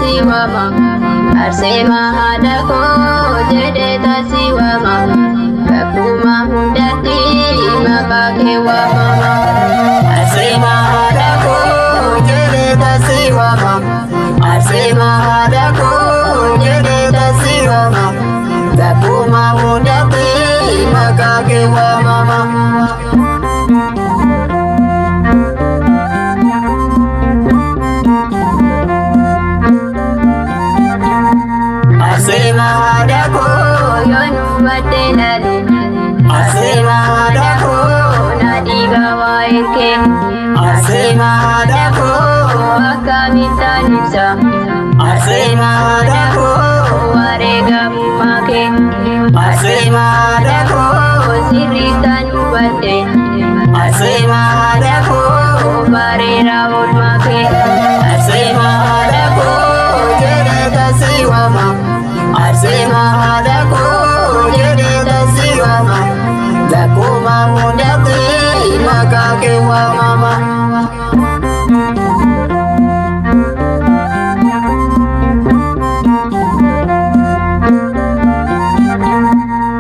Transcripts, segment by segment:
tasiwama arsema hadako jede tasiwama bakuma hundati makake wa mama arsema hadako jede tasiwama arsema hadako jede tasiwama bakuma hundati makake wa mama Asema hadako yonu badelali Asema hadako nadiga waike Asema hadako akamitanisa Asema hadako warega mumake Asema hadako sirritanu bade Asema hadako barera ulmake Asema hadako jede tasiwama Asema hadako jede tasiwama Bakuma mudati makake wa mama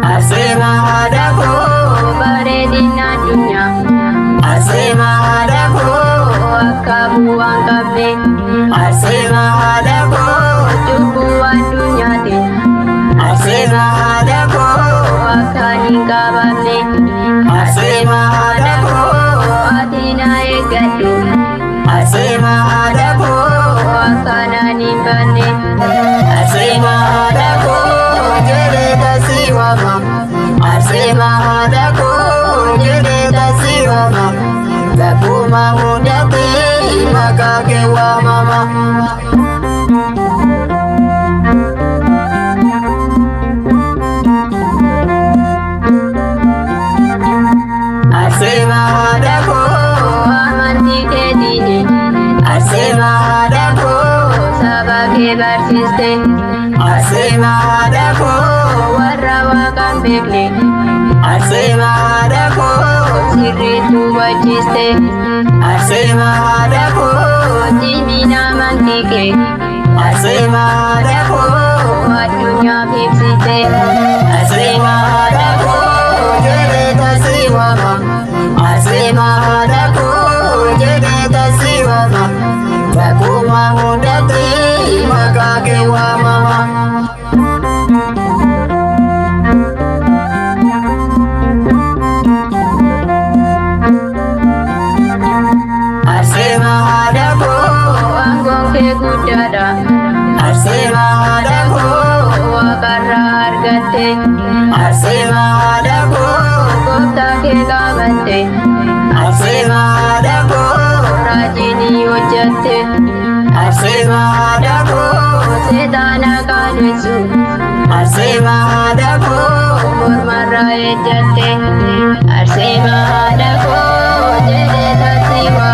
Asema hadako baredina dunya Asema hadako akabu angkabe Asema hadako tubu wa dunya te Asema hadako akaninga bane Asema hadako adina egadu Asema hadako akana nimbane Asema hadako jede tasiwama Asema hadako jede tasiwama Bakuma mudati makake wa mama Asema hadako amantike dini Asema hadako sabake barsiste Asema hadako warra wakan bekle Asema hadako sirritu wajiste Asema hadako dimina mantike Asema hadako adunya bipsite Asema hadako jede tasiwama Asema hadako jede tasiwama Bakuma mudati makake wa mama Asema hadako anggonke gudada Asema hadako wakarra argate Asema hadako kota ke gamante Asema hadako rajini ujjate Asema hadako sedana kanesu Asema hadako murmarra ejjate Asema hadako jede tasiwa